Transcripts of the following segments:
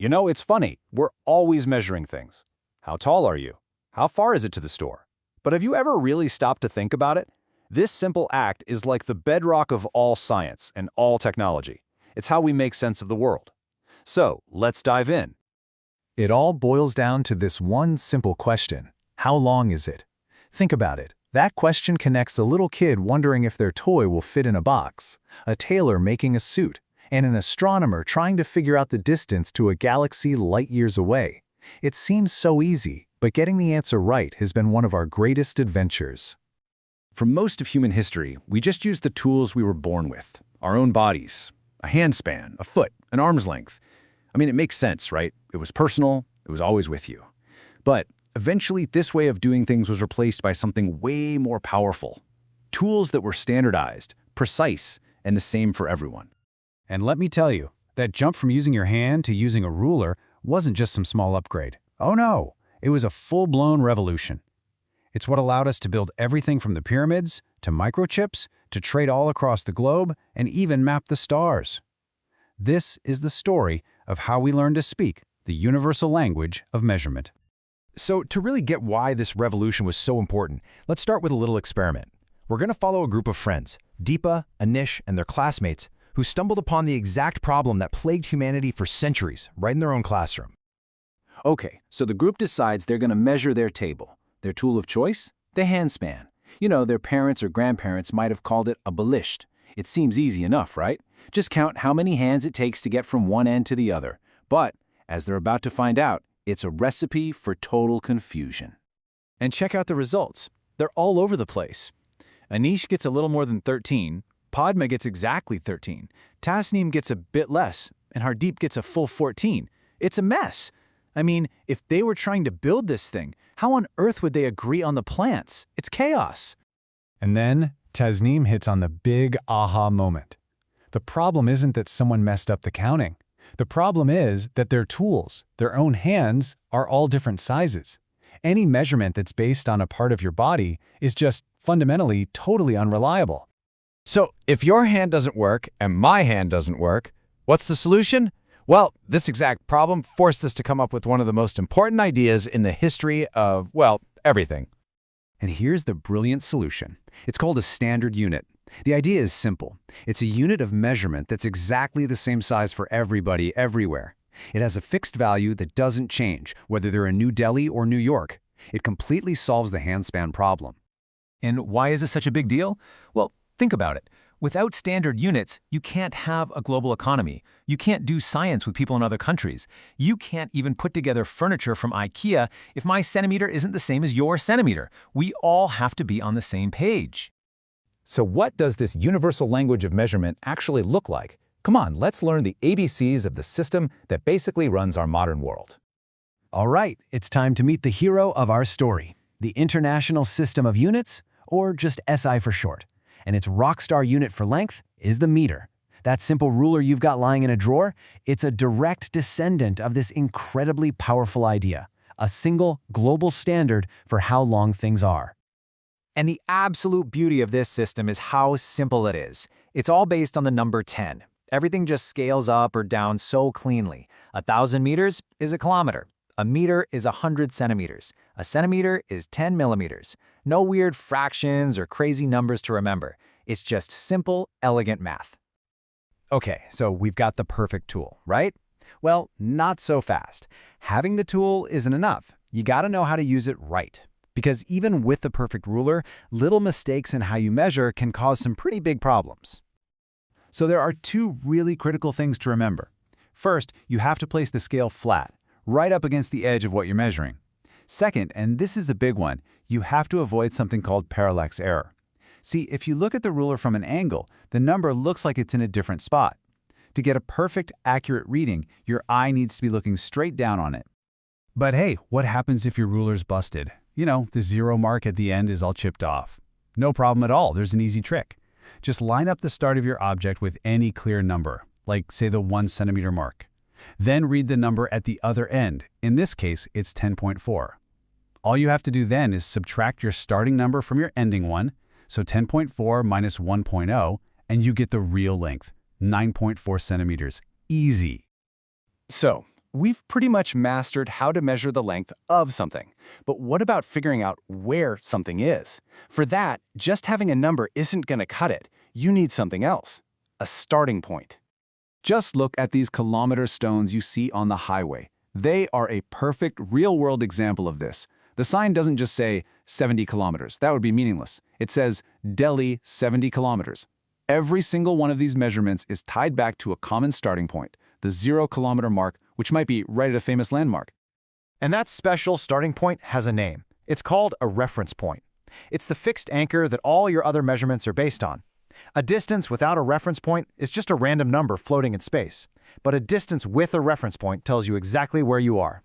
You know, it's funny. We're always measuring things. How tall are you? How far is it to the store? But have you ever really stopped to think about it? This simple act is like the bedrock of all science and all technology. It's how we make sense of the world. So, let's dive in. It all boils down to this one simple question. How long is it? Think about it. That question connects a little kid wondering if their toy will fit in a box, a tailor making a suit, and an astronomer trying to figure out the distance to a galaxy light years away. It seems so easy, but getting the answer right has been one of our greatest adventures. For most of human history, we just used the tools we were born with. Our own bodies. A handspan, a foot, an arm's length. I mean, it makes sense, right? It was personal, it was always with you. But eventually, this way of doing things was replaced by something way more powerful. Tools that were standardized, precise, and the same for everyone. And let me tell you, that jump from using your hand to using a ruler wasn't just some small upgrade. Oh no, it was a full-blown revolution. It's what allowed us to build everything from the pyramids, to microchips, to trade all across the globe, and even map the stars. This is the story of how we learned to speak the universal language of measurement. So to really get why this revolution was so important, let's start with a little experiment. We're going to follow a group of friends, Deepa, Anish, and their classmates, who stumbled upon the exact problem that plagued humanity for centuries, right in their own classroom. Okay, so the group decides they're going to measure their table. Their tool of choice? The handspan. You know, their parents or grandparents might have called it a belisht. It seems easy enough, right? Just count how many hands it takes to get from one end to the other. But, as they're about to find out, it's a recipe for total confusion. And check out the results. They're all over the place. Anish gets a little more than 13, Padma gets exactly 13, Tasneem gets a bit less, and Hardeep gets a full 14. It's a mess. I mean, if they were trying to build this thing, how on earth would they agree on the plants? It's chaos. And then Tasneem hits on the big aha moment. The problem isn't that someone messed up the counting. The problem is that their tools, their own hands, are all different sizes. Any measurement that's based on a part of your body is just fundamentally totally unreliable. So if your hand doesn't work and my hand doesn't work, what's the solution? Well, this exact problem forced us to come up with one of the most important ideas in the history of, well, everything. And here's the brilliant solution. It's called a standard unit. The idea is simple. It's a unit of measurement that's exactly the same size for everybody, everywhere. It has a fixed value that doesn't change, whether they're in New Delhi or New York. It completely solves the handspan problem. And why is this such a big deal? Well, think about it. Without standard units, you can't have a global economy. You can't do science with people in other countries. You can't even put together furniture from IKEA if my centimeter isn't the same as your centimeter. We all have to be on the same page. So what does this universal language of measurement actually look like? Come on, let's learn the ABCs of the system that basically runs our modern world. All right, it's time to meet the hero of our story, the International System of Units, or just SI for short. And its rockstar unit for length is the meter. That simple ruler you've got lying in a drawer, it's a direct descendant of this incredibly powerful idea, a single global standard for how long things are. And the absolute beauty of this system is how simple it is. It's all based on the number 10. Everything just scales up or down so cleanly. 1,000 meters is a kilometer. A meter is 100 centimeters. A centimeter is 10 millimeters. No weird fractions or crazy numbers to remember. It's just simple, elegant math. Okay, so we've got the perfect tool, right? Well, not so fast. Having the tool isn't enough. You gotta know how to use it right. Because even with the perfect ruler, little mistakes in how you measure can cause some pretty big problems. So there are two really critical things to remember. First, you have to place the scale flat, right up against the edge of what you're measuring. Second, and this is a big one, you have to avoid something called parallax error. See, if you look at the ruler from an angle, the number looks like it's in a different spot. To get a perfect, accurate reading, your eye needs to be looking straight down on it. But hey, what happens if your ruler's busted? You know, the zero mark at the end is all chipped off. No problem at all, there's an easy trick. Just line up the start of your object with any clear number, like say the 1 centimeter mark. Then read the number at the other end. In this case, it's 10.4. All you have to do then is subtract your starting number from your ending one, so 10.4 minus 1.0, and you get the real length, 9.4 centimeters. Easy. So, we've pretty much mastered how to measure the length of something. But what about figuring out where something is? For that, just having a number isn't going to cut it. You need something else, a starting point. Just look at these kilometer stones you see on the highway. They are a perfect real-world example of this. The sign doesn't just say 70 kilometers. That would be meaningless. It says Delhi 70 kilometers. Every single one of these measurements is tied back to a common starting point, the 0-kilometer mark, which might be right at a famous landmark. And that special starting point has a name. It's called a reference point. It's the fixed anchor that all your other measurements are based on. A distance without a reference point is just a random number floating in space. But a distance with a reference point tells you exactly where you are.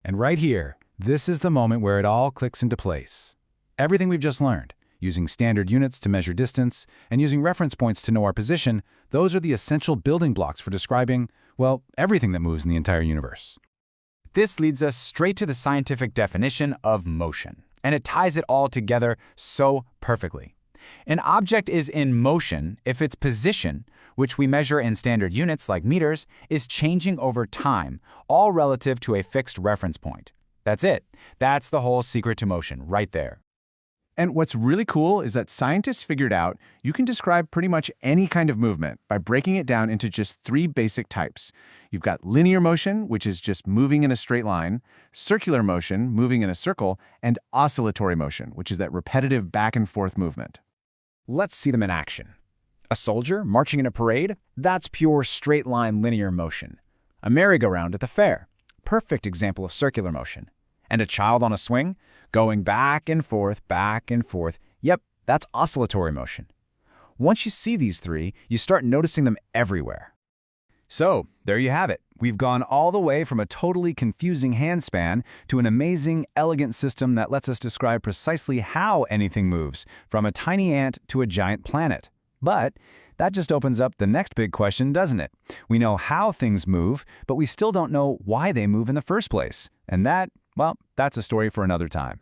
And right here, this is the moment where it all clicks into place. Everything we've just learned, using standard units to measure distance and using reference points to know our position, those are the essential building blocks for describing, well, everything that moves in the entire universe. This leads us straight to the scientific definition of motion, and it ties it all together so perfectly. An object is in motion if its position, which we measure in standard units like meters, is changing over time, all relative to a fixed reference point. That's it. That's the whole secret to motion right there. And what's really cool is that scientists figured out you can describe pretty much any kind of movement by breaking it down into just 3 basic types. You've got linear motion, which is just moving in a straight line, circular motion, moving in a circle, and oscillatory motion, which is that repetitive back and forth movement. Let's see them in action. A soldier marching in a parade? That's pure straight-line linear motion. A merry-go-round at the fair? Perfect example of circular motion. And a child on a swing? Going back and forth, back and forth. Yep, that's oscillatory motion. Once you see these 3, you start noticing them everywhere. So, there you have it. We've gone all the way from a totally confusing handspan to an amazing, elegant system that lets us describe precisely how anything moves, from a tiny ant to a giant planet. But that just opens up the next big question, doesn't it? We know how things move, but we still don't know why they move in the first place. And that, well, that's a story for another time.